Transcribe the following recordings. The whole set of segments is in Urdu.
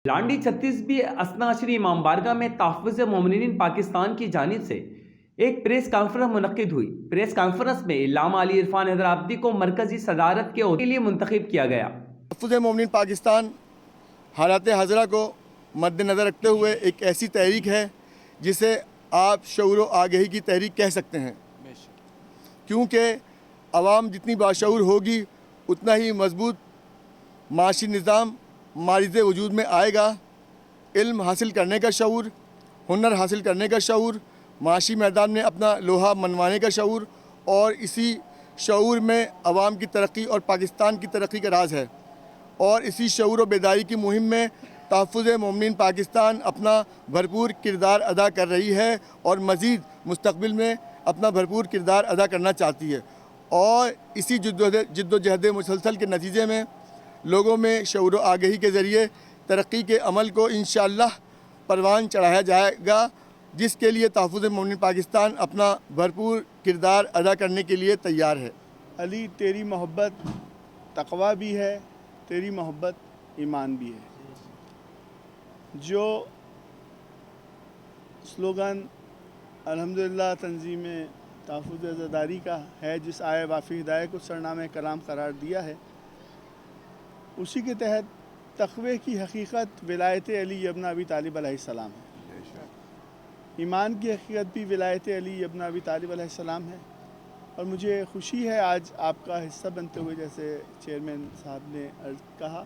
لانڈی 36 اسنا-عشری امام بارگاہ میں تحفظ مومنین پاکستان کی جانب سے ایک پریس کانفرنس منعقد ہوئی۔ پریس کانفرنس میں علامہ علی عرفان حیدر آبادی کو مرکزی صدارت کے عہدے کے لیے منتخب کیا گیا۔ تحفظ مومنین پاکستان حالات حاضرہ کو مد نظر رکھتے ہوئے ایک ایسی تحریک ہے جسے آپ شعور و آگہی کی تحریک کہہ سکتے ہیں، کیونکہ عوام جتنی باشعور ہوگی اتنا ہی مضبوط معاشی نظام معرض وجود میں آئے گا۔ علم حاصل کرنے کا شعور، ہنر حاصل کرنے کا شعور، معاشی میدان میں اپنا لوہا منوانے کا شعور، اور اسی شعور میں عوام کی ترقی اور پاکستان کی ترقی کا راز ہے، اور اسی شعور و بیداری کی مہم میں تحفظ مومنین پاکستان اپنا بھرپور کردار ادا کر رہی ہے اور مزید مستقبل میں اپنا بھرپور کردار ادا کرنا چاہتی ہے، اور اسی جد و جہد مسلسل کے نتیجے میں لوگوں میں شعور و آگہی کے ذریعے ترقی کے عمل کو انشاءاللہ پروان چڑھایا جائے گا، جس کے لیے تحفظ مومنین پاکستان اپنا بھرپور کردار ادا کرنے کے لیے تیار ہے۔ علی، تیری محبت تقویٰ بھی ہے، تیری محبت ایمان بھی ہے۔ جو سلوگن الحمدللہ تنظیم تحفظ عزاداری کا ہے، جس آئے وافی ہدایت کو سرنامہ کلام قرار دیا ہے، اسی کے تحت تقوی کی حقیقت ولایت علی ابن ابی طالب علیہ السلام ہے۔ ایمان کی حقیقت بھی ولایت علی ابن ابی طالب علیہ السلام ہے، اور مجھے خوشی ہے آج آپ کا حصہ بنتے ہوئے، جیسے چیئرمین صاحب نے کہا،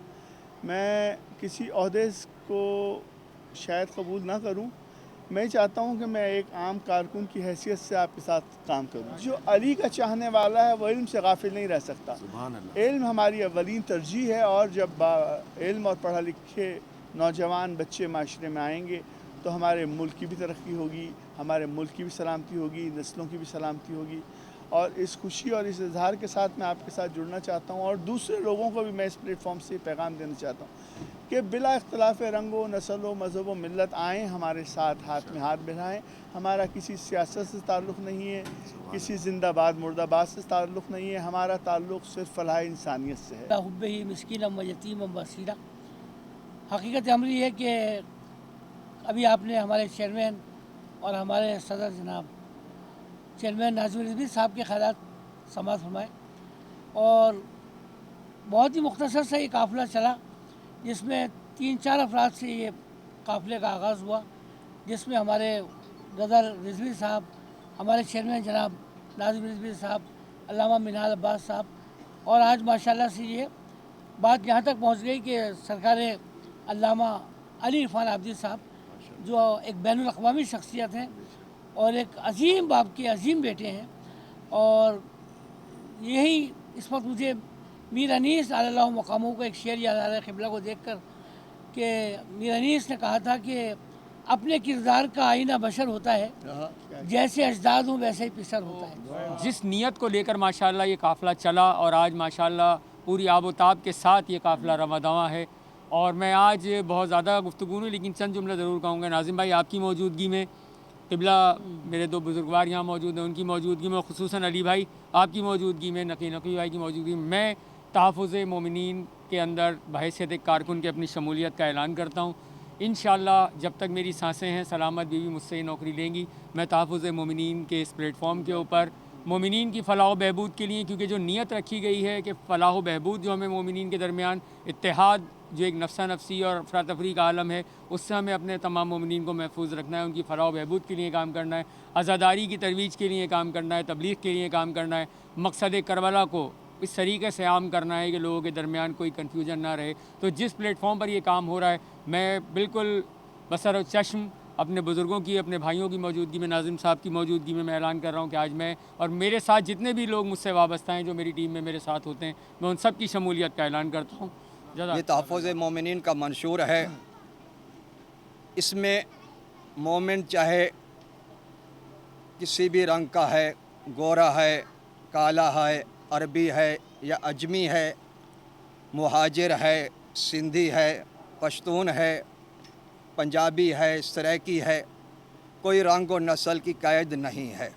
میں کسی عہدے کو شاید قبول نہ کروں، میں چاہتا ہوں کہ میں ایک عام کارکن کی حیثیت سے آپ کے ساتھ کام کروں۔ جو علی کا چاہنے والا ہے وہ علم سے غافل نہیں رہ سکتا۔ علم ہماری اولین ترجیح ہے، اور جب علم اور پڑھا لکھے نوجوان بچے معاشرے میں آئیں گے تو ہمارے ملک کی بھی ترقی ہوگی، ہمارے ملک کی بھی سلامتی ہوگی، نسلوں کی بھی سلامتی ہوگی۔ اور اس خوشی اور اس اظہار کے ساتھ میں آپ کے ساتھ جڑنا چاہتا ہوں، اور دوسرے لوگوں کو بھی میں اس پلیٹ فارم سے پیغام دینا چاہتا ہوں کہ بلا اختلاف رنگ و نسل و مذہب و ملت آئیں، ہمارے ساتھ ہاتھ میں ہاتھ ملائیں۔ ہمارا کسی سیاست سے تعلق نہیں ہے، کسی زندہ باد مردہ آباد سے تعلق نہیں ہے، ہمارا تعلق صرف فلاح انسانیت سے ہے۔ حب ہی مسکین و یتیم و بصیرہ۔ حقیقت عملی ہے کہ ابھی آپ نے ہمارے چیئرمین اور ہمارے صدر جناب چیئرمین ناظم رضوی صاحب کے خیالات سماعت فرمائے، اور بہت ہی مختصر سے یہ قافلہ چلا، جس میں 3-4 افراد سے یہ قافلے کا آغاز ہوا، جس میں ہمارے صدر رضوی صاحب، ہمارے چیئرمین جناب ناظم رضوی صاحب، علامہ منہال عباس صاحب، اور آج ماشاءاللہ سے یہ بات یہاں تک پہنچ گئی کہ سرکار علامہ علی عرفان آبادی صاحب، جو ایک بین الاقوامی شخصیت ہیں اور ایک عظیم باپ کے عظیم بیٹے ہیں، اور یہی اس وقت مجھے میر انیس علی اللہ مقامہ کو ایک شعر یاد آ رہا ہے قبلہ کو دیکھ کر، کہ میر انیس نے کہا تھا کہ اپنے کردار کا آئینہ بشر ہوتا ہے، جیسے اجداد ہوں ویسے ہی پسر ہوتا ہے۔ جس نیت کو لے کر ماشاءاللہ یہ قافلہ چلا، اور آج ماشاءاللہ پوری آب و تاب کے ساتھ یہ قافلہ رواں دواں ہے، اور میں آج بہت زیادہ گفتگو نہیں، لیکن چند جملہ ضرور کہوں گا۔ ناظم بھائی، آپ کی موجودگی میں، قبلہ میرے 2 بزرگوار یہاں موجود ہیں، ان کی موجودگی میں، خصوصاً علی بھائی آپ کی موجودگی میں، نقی بھائی کی موجودگی میں تحفظ مومنین کے اندر بحیثیت ایک کارکن کے اپنی شمولیت کا اعلان کرتا ہوں۔ انشاءاللہ جب تک میری سانسیں ہیں، سلامت بیوی مجھ سے یہ نوکری لیں گی، میں تحفظ مومنین کے اس پلیٹ فارم کے اوپر مومنین کی فلاح و بہبود کے لیے، کیونکہ جو نیت رکھی گئی ہے کہ فلاح و بہبود جو ہمیں مومنین کے درمیان اتحاد، جو ایک نفسا نفسی اور افراتفری کا عالم ہے، اس سے ہمیں اپنے تمام مومنین کو محفوظ رکھنا ہے، ان کی فلاح و بہبود کے لیے کام کرنا ہے، عزاداری کی ترویج کے لیے کام کرنا ہے، تبلیغ کے لیے کام کرنا ہے، مقصد کربلا کو اس طریقے سے عام کرنا ہے کہ لوگوں کے درمیان کوئی کنفیوژن نہ رہے۔ تو جس پلیٹ فارم پر یہ کام ہو رہا ہے، میں بالکل بصر و چشم اپنے بزرگوں کی، اپنے بھائیوں کی موجودگی میں، ناظم صاحب کی موجودگی میں اعلان کر رہا ہوں کہ آج میں اور میرے ساتھ جتنے بھی لوگ مجھ سے وابستہ ہیں، جو میری ٹیم میں میرے ساتھ ہوتے ہیں، میں ان سب کی شمولیت کا اعلان کرتا ہوں۔ یہ تحفظ مومنین کا منشور ہے، اس میں مومن چاہے کسی بھی رنگ کا ہے، گورا ہے، کالا ہے، عربی ہے یا اجمی ہے، مہاجر ہے، سندھی ہے، پشتون ہے، پنجابی ہے، سرائکی ہے، کوئی رنگ و نسل کی قید نہیں ہے۔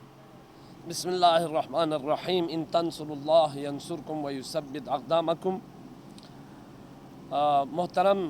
بسم اللہ الرحمن الرحیم، ان تنصروا اللہ ینصرکم ویثبت اقدامکم۔ محترم